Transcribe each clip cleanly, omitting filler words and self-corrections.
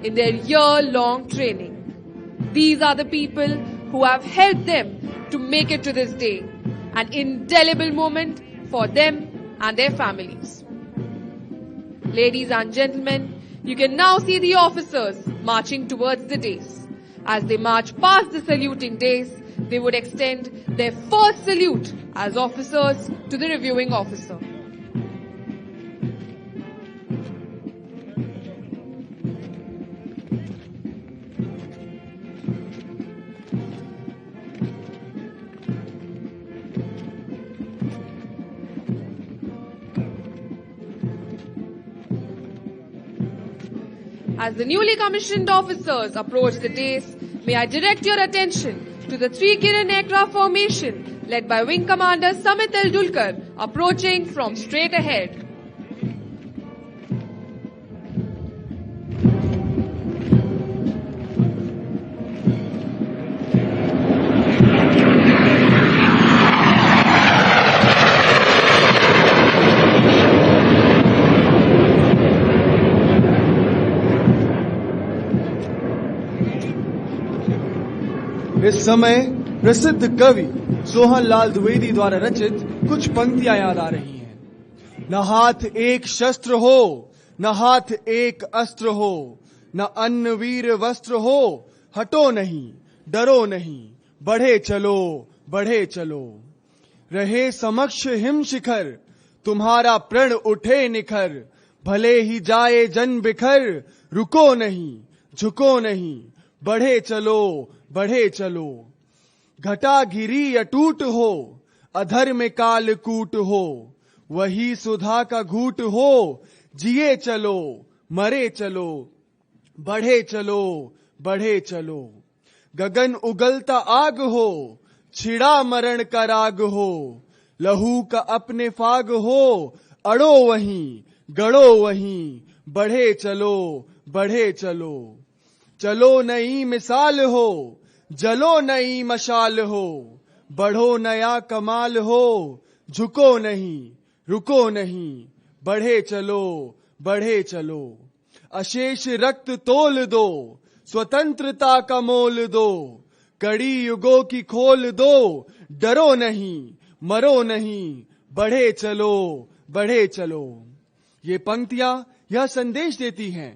in their year-long training. These are the people who have helped them to make it to this day, an indelible moment for them and their families. Ladies and gentlemen, you can now see the officers marching towards the dais. As they march past the saluting dais, they would extend their first salute as officers to the reviewing officer. As the newly commissioned officers approach the dais, may I direct your attention to the 3 Kiran aircraft formation led by Wing Commander Samit Eldulkar approaching from straight ahead. इस समय प्रसिद्ध कवि सोहन लाल द्विवेदी द्वारा रचित कुछ पंक्तियां याद आ रही हैं। न हाथ एक शस्त्र हो, न हाथ एक अस्त्र हो, न अन्न वीर वस्त्र हो, हटो नहीं, डरो नहीं, बढ़े चलो, बढ़े चलो। रहे समक्ष हिम शिखर, तुम्हारा प्रण उठे निखर, भले ही जाए जन बिखर, रुको नहीं, झुको नहीं, बढ़े चलो, बढ़े चलो। घटा गिरी अटूट हो, अधर में काल कूट हो, वही सुधा का घूट हो, जिए चलो, मरे चलो, बढ़े चलो, बढ़े चलो। गगन उगलता आग हो, छिड़ा मरण का राग हो, लहू का अपने फाग हो, अड़ो वहीं, गड़ो वहीं, बढ़े चलो, बढ़े चलो। चलो नई मिसाल हो, जलो नई मशाल हो, बढ़ो नया कमाल हो, झुको नहीं, रुको नहीं, बढ़े चलो, बढ़े चलो। अशेष रक्त तोल दो, स्वतंत्रता का मोल दो, कड़ी युगों की खोल दो, डरो नहीं, मरो नहीं, बढ़े चलो, बढ़े चलो। ये पंक्तियां यह संदेश देती हैं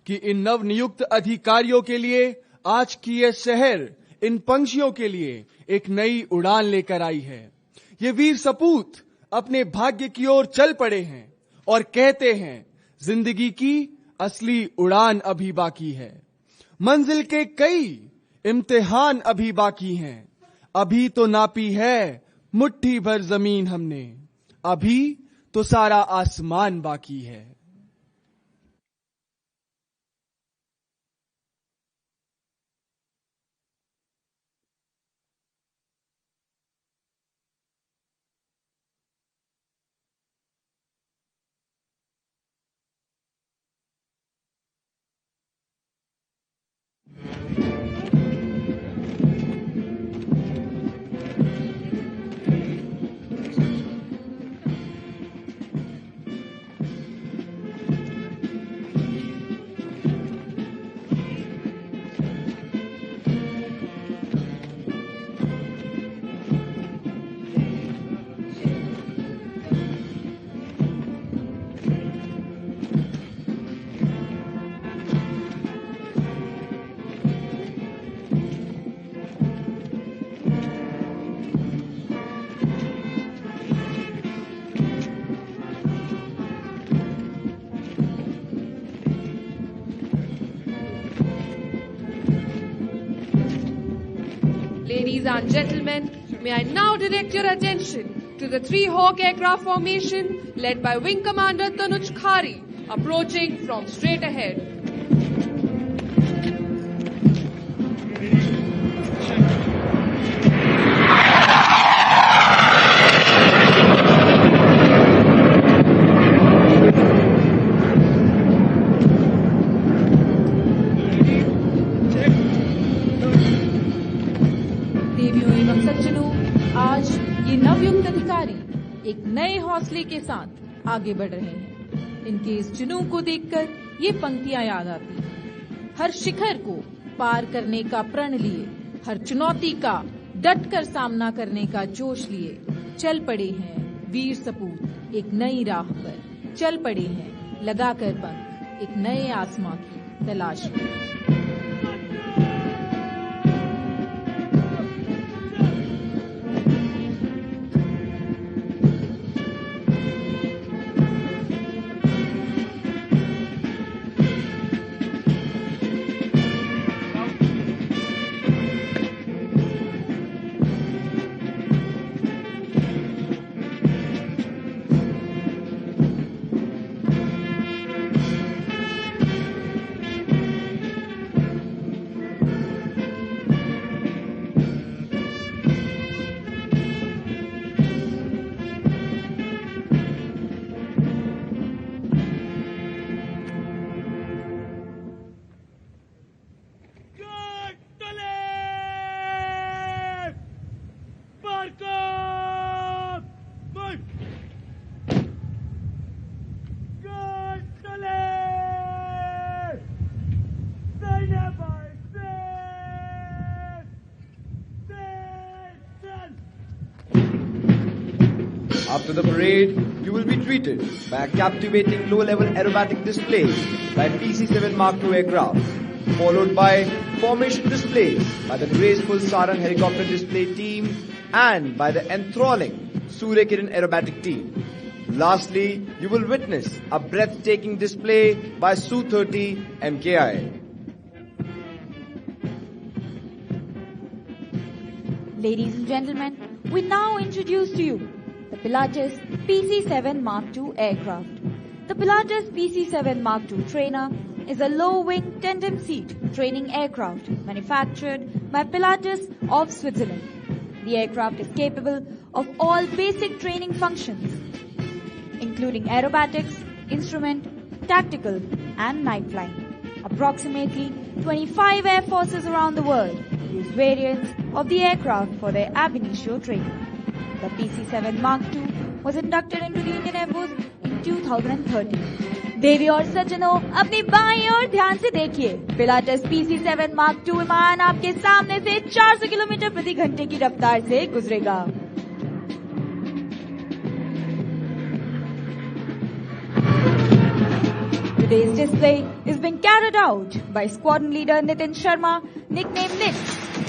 कि इन नवनियुक्त अधिकारियों के लिए आज की यह शहर इन पंक्षियों के लिए एक नई उड़ान लेकर आई है। ये वीर सपूत अपने भाग्य की ओर चल पड़े हैं और कहते हैं जिंदगी की असली उड़ान अभी बाकी है। मंजिल के कई इम्तिहान अभी बाकी हैं। अभी तो नापी है मुट्ठी भर जमीन हमने, अभी तो सारा आसमान बाकी है। Ladies and gentlemen, may I now direct your attention to the 3 Hawk aircraft formation led by Wing Commander Tanuj Khari approaching from straight ahead. एक नए हौसले के साथ आगे बढ़ रहे हैं। इनके इस जुनून को देखकर ये पंक्तियां याद आती हैं। हर शिखर को पार करने का प्रण लिए, हर चुनौती का डटकर सामना करने का जोश लिए चल पड़े हैं वीर सपूत एक नई राह पर, चल पड़े हैं लगाकर पंख एक नए आसमां की तलाश में। After the parade, you will be treated by a captivating low-level aerobatic display by PC-7 Mark II aircraft, followed by formation displays by the graceful Sarang helicopter display team and by the enthralling Surya Kiran aerobatic team. Lastly, you will witness a breathtaking display by Su-30 MKI. Ladies and gentlemen, we now introduce to you the Pilatus PC-7 Mark II aircraft. The Pilatus PC-7 Mark II trainer is a low-wing tandem-seat training aircraft manufactured by Pilatus of Switzerland. The aircraft is capable of all basic training functions, including aerobatics, instrument, tactical, and night flying. Approximately 25 air forces around the world use variants of the aircraft for their ab initio training. The PC-7 Mark II was inducted into the Indian Air Force in 2013. देवी और सज्जनों, अपनी बाईं ओर ध्यान से देखिए। Pilatus PC-7 Mark II विमान आपके सामने से 400 किलोमीटर प्रति घंटे की रफ्तार से गुजरेगा। Today's display is being carried out by Squadron Leader Nitin Sharma, nicknamed Nit,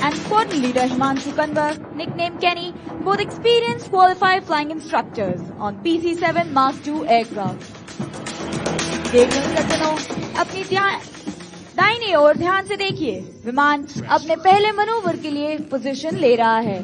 and Squadron Leader Himanshu Kanwar, nicknamed Kenny, both experienced qualified flying instructors on PC-7 Mark II aircraft. देवियों सज्जनों, अपनी दाहिनी ओर ध्यान से देखिए। विमान अपने पहले मनोवर के लिए पोजीशन ले रहा है।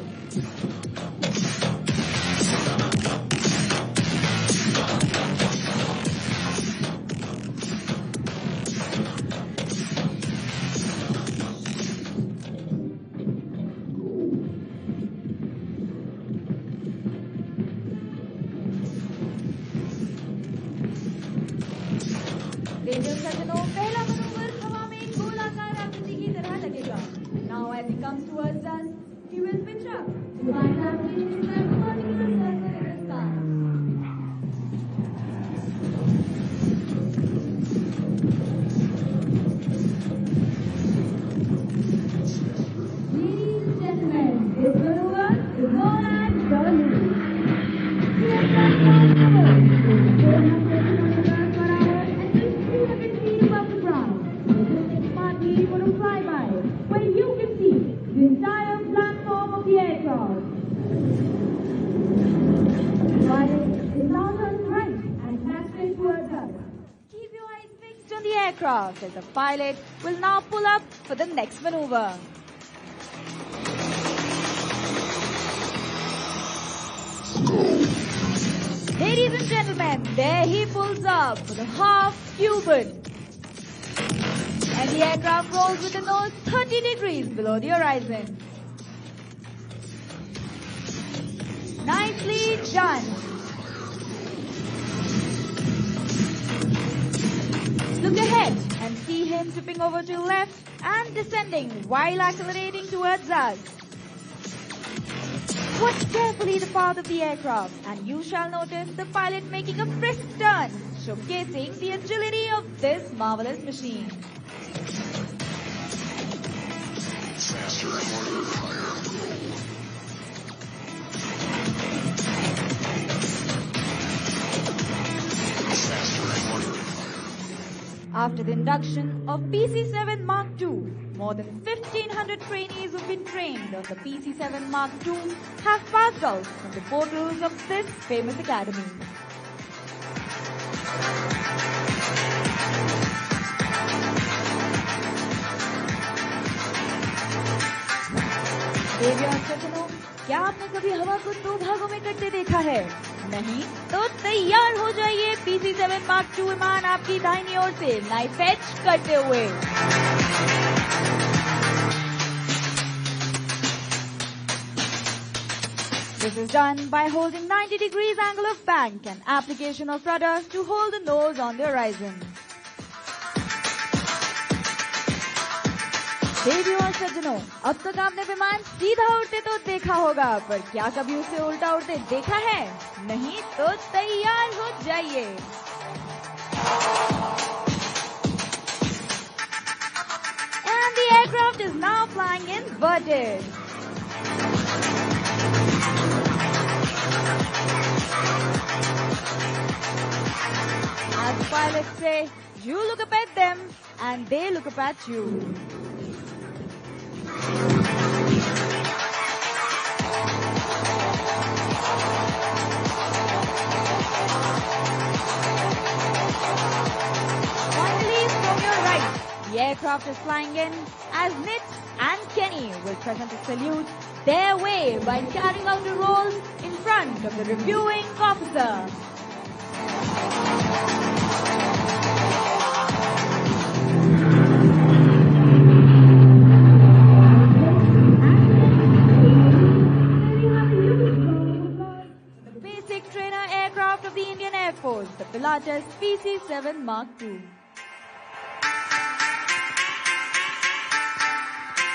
पहला मनोवर हवा में गोलाकार आकृति की तरह लगेगा। Now as he comes towards us, he will pitch up to find out which is the vertical circle in the sky. Ladies and gentlemen, this maneuver is known as the loop. The aircraft flies forward with 400 kilometers per hour and reaches 300 feet above the ground. This is smartly for a flyby, where you can see the entire platform of the aircraft. The pilot is now turned right and flashes towards us. Keep your eyes fixed on the aircraft as the pilot will now pull up for the next maneuver. Ladies and gentlemen, there he pulls up for the half Cuban. And the aircraft rolls with a nose 30 degrees below the horizon. Nicely done. Look ahead and see him tipping over to the left and descending while accelerating towards us. Watch carefully the path of the aircraft and you shall notice the pilot making a brisk turn, showcasing the agility of this marvelous machine. After the induction of PC-7 Mark II, more than 1,500 trainees who've been trained on the PC-7 Mark II have passed out from the portals of this famous academy. देवियों और सज्जनों, क्या आपने कभी हवा को दो भागों में कटते देखा है? नहीं? तो तैयार हो जाइए PC-7 Mark II विमान आपकी दाहिनी ओर से नाइफ एज करते हुए। This is done by holding 90 degrees angle of bank and application of rudder to hold the nose on the horizon. देवियों और सज्जनों, अब तक आपने विमान सीधा उड़ते तो देखा होगा, पर क्या कभी उसे उल्टा उड़ते देखा है? नहीं? तो तैयार हो जाइए। And the aircraft is now flying inverted. As pilots say, you look up at them and they look up at you. The aircraft is flying in as Nit and Kenny will present a salute their way by carrying out a roll in front of the reviewing officer. The basic trainer aircraft of the Indian Air Force, the Pilatus PC-7 Mark II.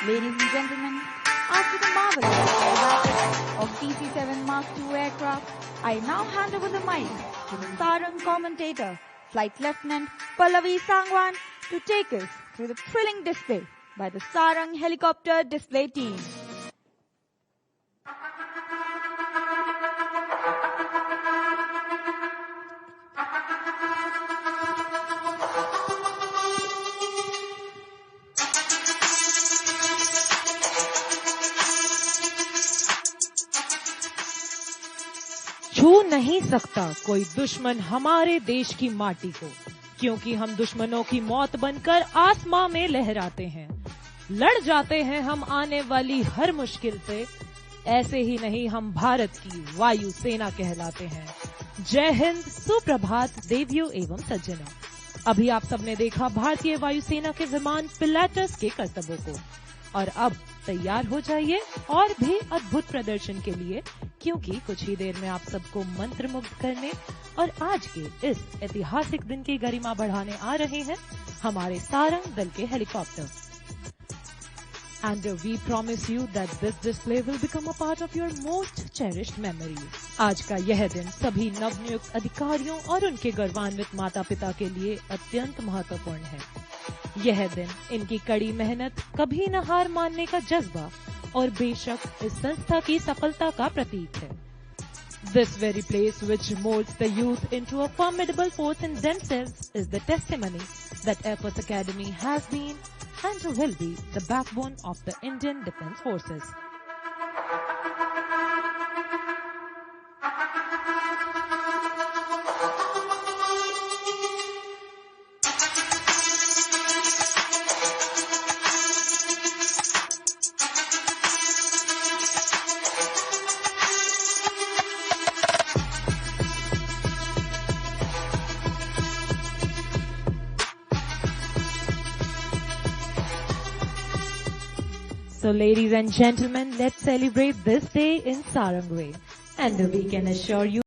Ladies and gentlemen, after the marvelous acrobatics of PC-7 Mark II aircraft, I now hand over the mic to the Sarang commentator, Flight Lieutenant Pallavi Sangwan, to take us through the thrilling display by the Sarang helicopter display team. छू नहीं सकता कोई दुश्मन हमारे देश की माटी को, क्योंकि हम दुश्मनों की मौत बनकर आसमां में लहराते हैं। लड़ जाते हैं हम आने वाली हर मुश्किल से, ऐसे ही नहीं हम भारत की वायु सेना कहलाते हैं। जय हिंद, सुप्रभात देवियों एवं सज्जनों। अभी आप सबने देखा भारतीय वायुसेना के विमान पिलाटस के करतबों को, और अब तैयार हो जाइए और भी अद्भुत प्रदर्शन के लिए, क्योंकि कुछ ही देर में आप सबको मंत्रमुग्ध करने और आज के इस ऐतिहासिक दिन की गरिमा बढ़ाने आ रहे हैं हमारे सारंग दल के helicopter. And we promise you that this display will become a part of your most cherished memory. आज का यह दिन सभी नवनियुक्त अधिकारियों और उनके गौरवान्वित माता पिता के लिए अत्यंत महत्वपूर्ण है। यह दिन इनकी कड़ी मेहनत, कभी न हार मानने का जज्बा और बेशक इस संस्था की सफलता का प्रतीक है। This very place which molds the youth into a formidable force in themselves is the testimony that Air Force Academy has been and will be the backbone of the Indian Defence Forces. So ladies and gentlemen, let's celebrate this day in Sarang way. And we can assure you